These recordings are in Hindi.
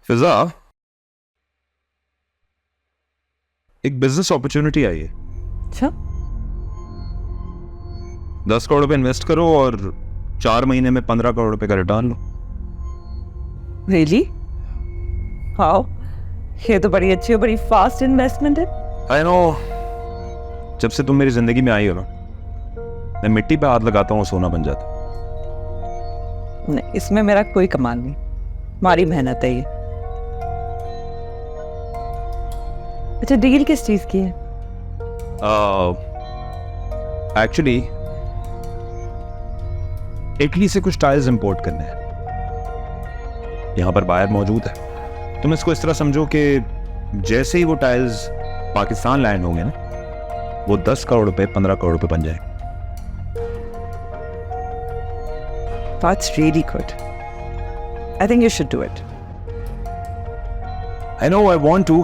फिजा, एक बिजनेस अपॉर्चुनिटी आई है। अच्छा, 10 करोड़ रुपए इन्वेस्ट करो और 4 महीने में 15 करोड़ रुपए का रिटर्न लो। रियली? हाउ? ये तो बड़ी अच्छी और बड़ी फास्ट इन्वेस्टमेंट है। आई नो, जब से तुम मेरी जिंदगी में आई हो ना, मैं मिट्टी पे हाथ लगाता हूँ सोना बन जाता। नहीं, इसमें मेरा कोई कमाल नहीं, हमारी मेहनत है ये। अच्छा, डील किस चीज की है? एक्चुअली इटली से कुछ टाइल्स इंपोर्ट करने हैं। यहाँ पर बायर मौजूद है। तुम इसको इस तरह समझो कि जैसे ही वो टाइल्स पाकिस्तान लैंड होंगे ना, वो 10 करोड़ रुपए 15 करोड़ रुपए बन जाएंगे। That's really good. I think you should do it. I know I want to.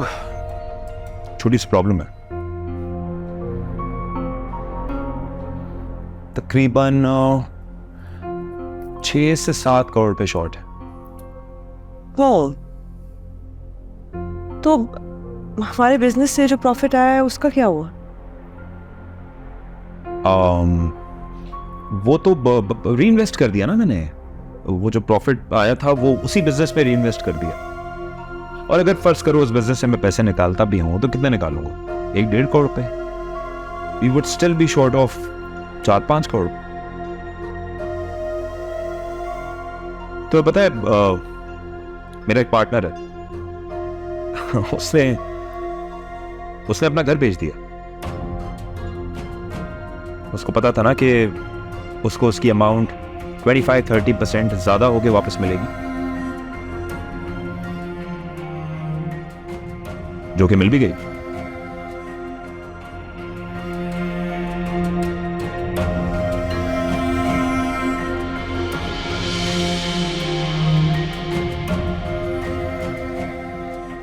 छोटी सी प्रॉब्लम है। तकरीबन 6 से 7 करोड़ रुपए शॉर्ट है। Well, तो हमारे बिजनेस से जो प्रॉफिट आया है उसका क्या हुआ? वो तो रीइन्वेस्ट कर दिया ना मैंने। वो जो प्रॉफिट आया था वो उसी बिजनेस पे रीइन्वेस्ट कर दिया। और अगर फर्ज करो उस बिजनेस से मैं पैसे निकालता भी हूं तो कितने निकालूंगा? 1-1.5 करोड़ रुपए। We would still be short of 4-5 crore. तो पता है, मेरा एक पार्टनर है उसने अपना घर बेच दिया। उसको पता था ना कि उसको उसकी अमाउंट 25-30% ज्यादा होके वापस मिलेगी, जो कि मिल भी गई।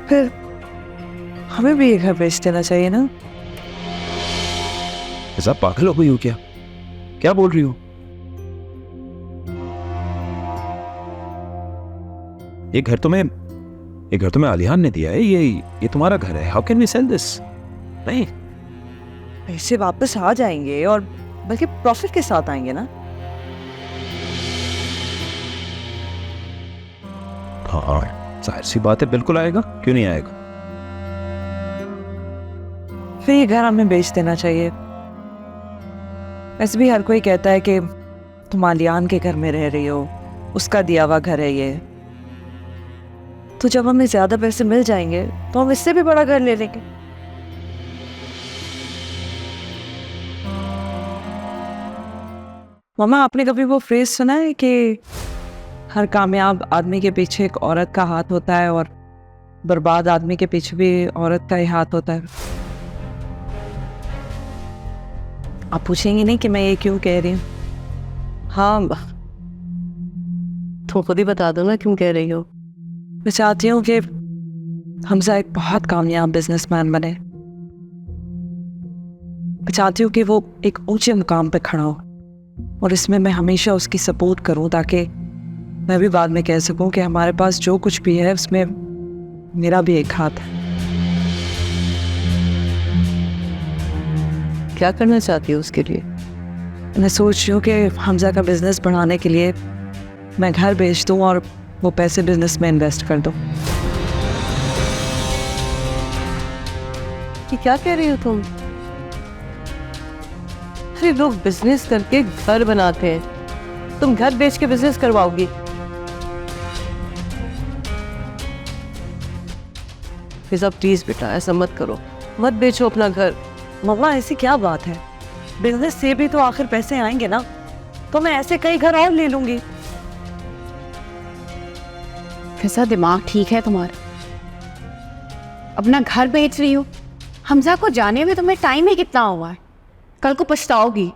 फिर हमें भी ये घर बेच देना चाहिए ना? ऐसा पागल हो गई हो क्या? क्या बोल रही हो? ये घर तुम्हें आलियान ने दिया है। ये तुम्हारा घर है। How can we sell this? नहीं, पैसे वापस आ जाएंगे और बल्कि प्रॉफिट के साथ आएंगे ना। हाँ, जाहिर सी बात है, बिल्कुल आएगा। क्यों नहीं आएगा? फिर ये घर हमें बेच देना चाहिए। वैसे भी हर कोई कहता है कि तुम आलियान के घर में रह रही हो, उसका दिया हुआ घर है ये। तो जब हमें ज्यादा पैसे मिल जाएंगे तो हम इससे भी बड़ा घर ले लेंगे। मामा, आपने कभी वो फ्रेज सुना है कि हर कामयाब आदमी के पीछे एक औरत का हाथ होता है और बर्बाद आदमी के पीछे भी औरत का ही हाथ होता है? आप पूछेंगे नहीं कि मैं ये क्यों कह रही हूँ? हाँ, तुम खुद ही बता दो ना क्यों कह रही हो। मैं चाहती हूँ कि हमजा एक बहुत कामयाब बिजनेसमैन बने। मैं चाहती हूँ कि वो एक ऊंचे मुकाम पे खड़ा हो और इसमें मैं हमेशा उसकी सपोर्ट करूँ, ताकि मैं भी बाद में कह सकूँ कि हमारे पास जो कुछ भी है उसमें मेरा भी एक हाथ है। क्या करना चाहती हो उसके लिए? मैं सोच रही हूँ कि हमजा का बिजनेस बढ़ाने के लिए मैं घर बेच दूँ और वो पैसे बिजनेस में इन्वेस्ट कर दूँ। कि क्या कह रही हो तुम? अरे लोग बिजनेस करके घर बनाते हैं, तुम घर बेच के बिजनेस करवाओगी? फिजा प्लीज बेटा, ऐसा मत करो, मत बेचो अपना घर। मम्मा, ऐसी क्या बात है? बिजनेस से भी तो आखिर पैसे आएंगे ना, तो मैं ऐसे कई घर और ले लूंगी। फिजा, दिमाग ठीक है तुम्हारा? अपना घर बेच रही हो? हमजा को जाने में तुम्हें टाइम ही कितना हुआ है, कल को पछताओगी।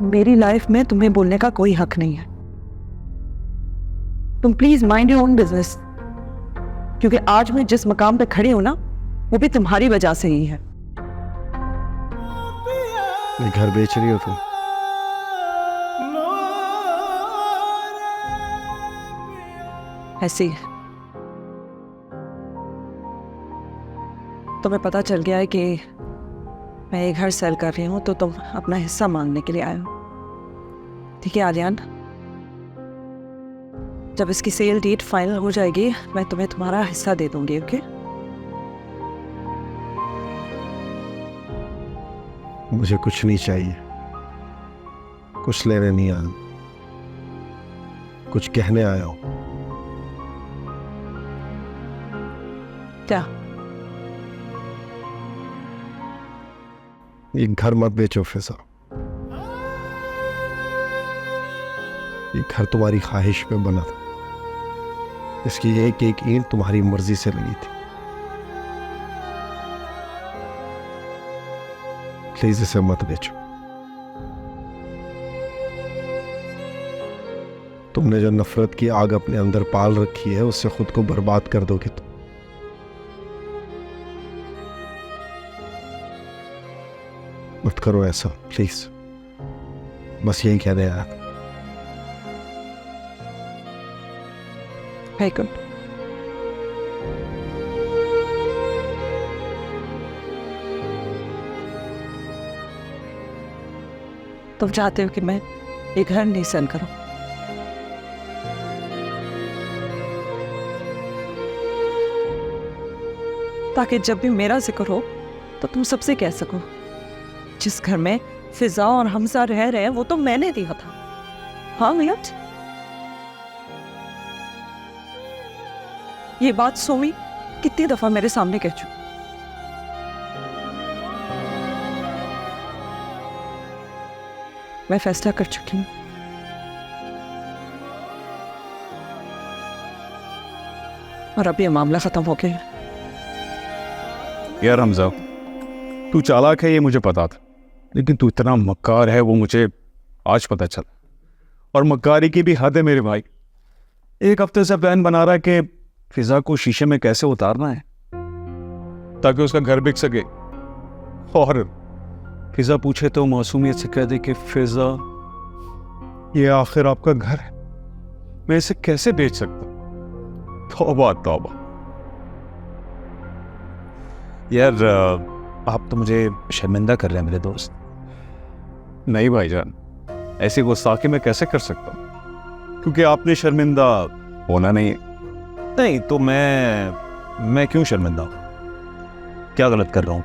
मेरी लाइफ में तुम्हें बोलने का कोई हक नहीं है। तुम please mind your own business, क्योंकि आज मैं जिस मकाम पे खड़ी हूं ना, वो भी तुम्हारी वजह से ही है। घर बेच रही हो तुम? ऐसे ही तुम्हें पता चल गया है कि मैं ये घर सेल कर रही हूँ, तो तुम अपना हिस्सा मांगने के लिए आए हो। ठीक है आर्यन, जब इसकी सेल डेट फाइनल हो जाएगी मैं तुम्हें तुम्हारा हिस्सा दे दूंगी। ओके? मुझे कुछ नहीं चाहिए, कुछ लेने नहीं आया, कुछ कहने आया हूं। क्या? ये घर मत बेचो फिजा। ये घर तुम्हारी ख्वाहिश में बना था, इसकी एक एक ईंट तुम्हारी मर्जी से लगी थी। प्लीज इसे मत बेचो। तुमने जो नफरत की आग अपने अंदर पाल रखी है, उससे खुद को बर्बाद कर दोगे तुम। मत करो ऐसा प्लीज, बस यही कहने आया था। Very good. तुम चाहते हो कि मैं ये घर नहीं सेल करूं? ताकि जब भी मेरा जिक्र हो तो तुम सबसे कह सको, जिस घर में फिजा और हमजा रह रहे हैं वो तो मैंने दिया था। हाँ भैया, ये बात सोमी कितनी दफा मेरे सामने कह चुकी। मैं फैसला कर चुकी हूं। और अब ये मामला खत्म हो गया। यार हमजा, तू चालाक है ये मुझे पता था, लेकिन तू इतना मक्कार है वो मुझे आज पता चला। और मक्कारी की भी हद है मेरे भाई। एक हफ्ते से प्लान बना रहा है कि फिजा को शीशे में कैसे उतारना है ताकि उसका घर बिक सके, और फिजा पूछे तो मासूमियत से कह दे कि फिजा ये आखिर आपका घर है, मैं इसे कैसे बेच सकता। तौबा तौबा। यार आप तो मुझे शर्मिंदा कर रहे हैं मेरे दोस्त। नहीं भाईजान, ऐसी गुस्ताखी मैं कैसे कर सकता हूं, क्योंकि आपने शर्मिंदा होना नहीं है। नहीं तो मैं क्यों शर्मिंदा हूं? क्या गलत कर रहा हूं?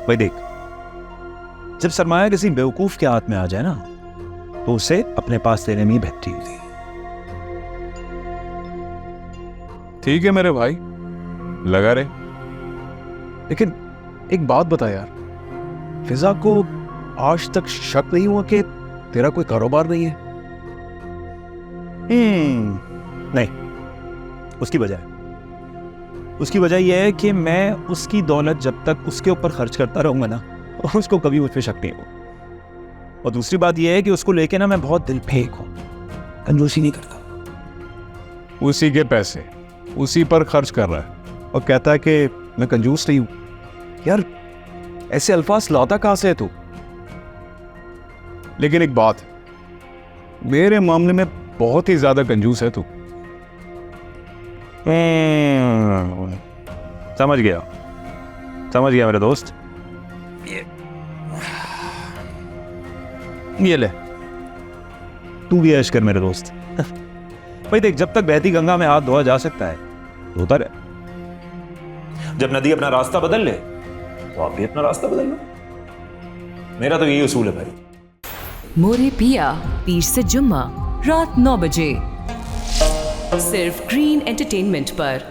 भाई देख, जब सरमाया किसी बेवकूफ के हाथ में आ जाए ना, तो उसे अपने पास लेने में ही बेहतरी होती है। ठीक है मेरे भाई, लगा रहे। लेकिन एक बात बता यार, फिजा को आज तक शक नहीं हुआ कि तेरा कोई कारोबार नहीं है? नहीं, उसकी वजह यह है कि मैं उसकी दौलत जब तक उसके ऊपर खर्च करता रहूंगा ना, उसको कभी मुझ पे शक नहीं होगा। और दूसरी बात यह है कि उसको लेके ना मैं बहुत दिल फेंक हूं, कंजूसी नहीं करता। उसी के पैसे उसी पर खर्च कर रहा है और कहता है कि मैं कंजूस नहीं हूं। यार ऐसे अल्फाज लाता कहां से है तू? लेकिन एक बात, मेरे मामले में बहुत ही ज्यादा कंजूस है तू। समझ गया मेरे दोस्त। ये ले, तू भी ऐश कर मेरे दोस्त। भाई देख, जब तक बहती गंगा में हाथ धोया जा सकता है धोता रहे। जब नदी अपना रास्ता बदल ले तो आप भी अपना रास्ता बदल लो। मेरा तो यही उसूल है भाई। मोरे पिया, पीर से जुम्मा रात 9 बजे, सिर्फ ग्रीन एंटरटेनमेंट पर।